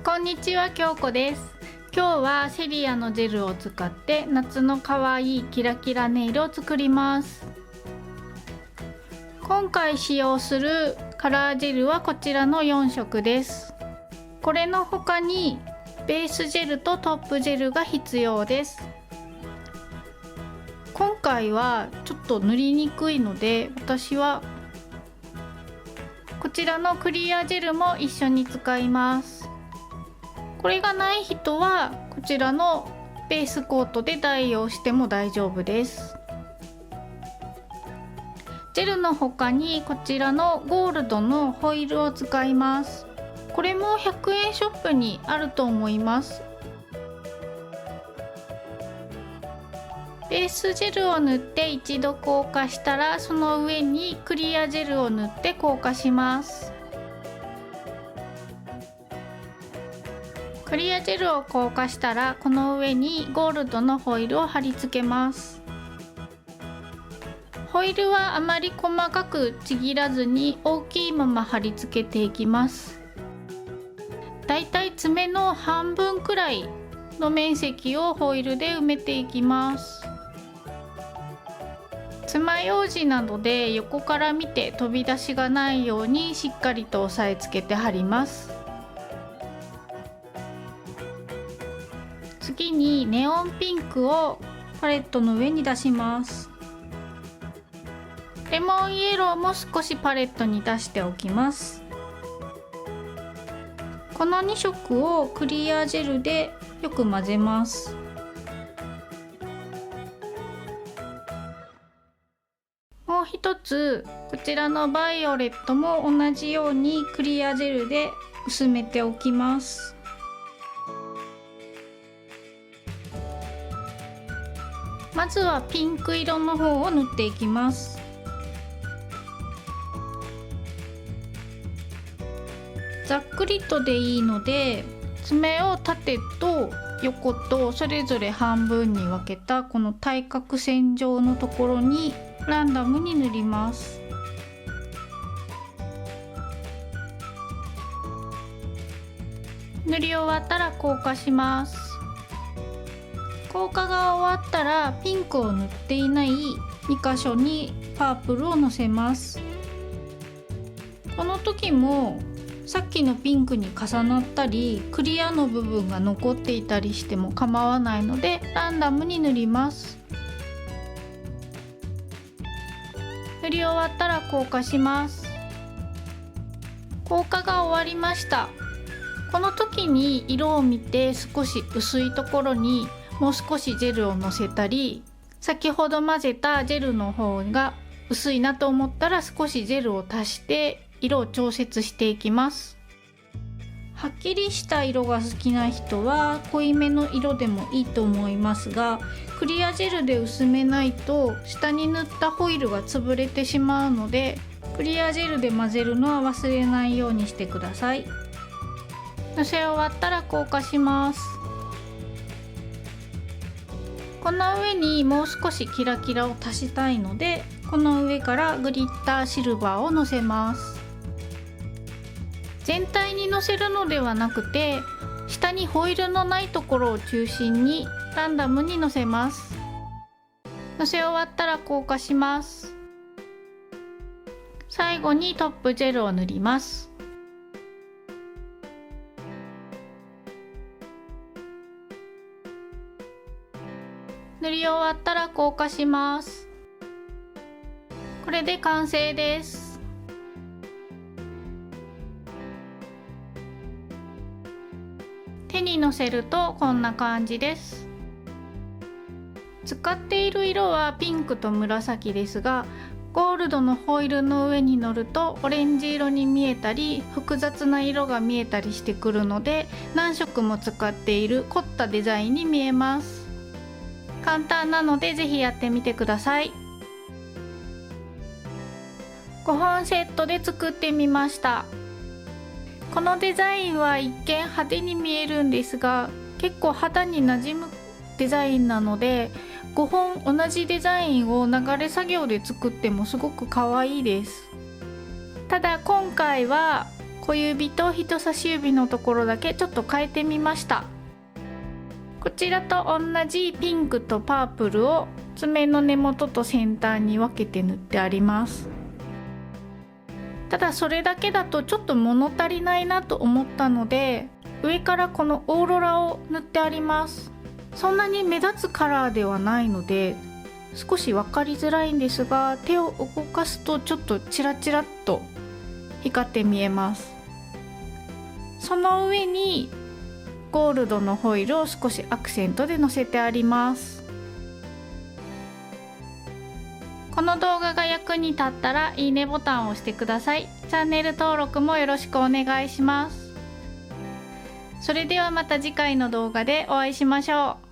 こんにちは、京子です。今日はセリアのジェルを使って夏のかわいいキラキラネイルを作ります。今回使用するカラージェルはこちらの4色です。これの他にベースジェルとトップジェルが必要です。今回はちょっと塗りにくいので、私はこちらのクリアジェルも一緒に使います。これがない人はこちらのベースコートで代用しても大丈夫です。ジェルの他にこちらのゴールドのホイールを使います。これも100円ショップにあると思います。ベースジェルを塗って一度硬化したら、その上にクリアジェルを塗って硬化します。クリアジェルを硬化したら、この上にゴールドのホイールを貼り付けます。ホイールはあまり細かくちぎらずに大きいまま貼り付けていきます。だいたい爪の半分くらいの面積をホイールで埋めていきます。爪楊枝などで横から見て飛び出しがないようにしっかりと押さえつけて貼ります。次にネオンピンクをパレットの上に出します。レモンイエローも少しパレットに出しておきます。この2色をクリアジェルでよく混ぜます。もう一つ、こちらのバイオレットも同じようにクリアジェルで薄めておきます。まずはピンク色の方を塗っていきます。ざっくりとでいいので、爪を縦と横とそれぞれ半分に分けたこの対角線上のところにランダムに塗ります。塗り終わったら硬化します。硬化が終わったらピンクを塗っていない2箇所にパープルをのせます。この時もさっきのピンクに重なったりクリアの部分が残っていたりしても構わないので、ランダムに塗ります。塗り終わったら硬化します。硬化が終わりました。この時に色を見て少し薄いところにもう少しジェルをのせたり、先ほど混ぜたジェルの方が薄いなと思ったら少しジェルを足して色を調節していきます。はっきりした色が好きな人は濃いめの色でもいいと思いますが、クリアジェルで薄めないと下に塗ったホイールが潰れてしまうので、クリアジェルで混ぜるのは忘れないようにしてください。のせ終わったら硬化します。この上にもう少しキラキラを足したいので、この上からグリッターシルバーをのせます。全体にのせるのではなくて、下にホイールのないところを中心にランダムにのせます。のせ終わったら硬化します。最後にトップジェルを塗ります。塗り終わったら硬化します。これで完成です。手にのせるとこんな感じです。使っている色はピンクと紫ですが、ゴールドのホイールの上に乗るとオレンジ色に見えたり複雑な色が見えたりしてくるので、何色も使っている凝ったデザインに見えます。簡単なのでぜひやってみてください。5本セットで作ってみました。このデザインは一見派手に見えるんですが、結構肌に馴染むデザインなので、5本同じデザインを流れ作業で作ってもすごく可愛いです。ただ今回は小指と人差し指のところだけちょっと変えてみました。こちらと同じピンクとパープルを爪の根元と先端に分けて塗ってあります。ただそれだけだとちょっと物足りないなと思ったので、上からこのオーロラを塗ってあります。そんなに目立つカラーではないので少し分かりづらいんですが、手を動かすとちょっとチラチラっと光って見えます。その上にゴールドのホイールを少しアクセントでのせてあります。この動画が役に立ったらいいねボタンを押してください。チャンネル登録もよろしくお願いします。それではまた次回の動画でお会いしましょう。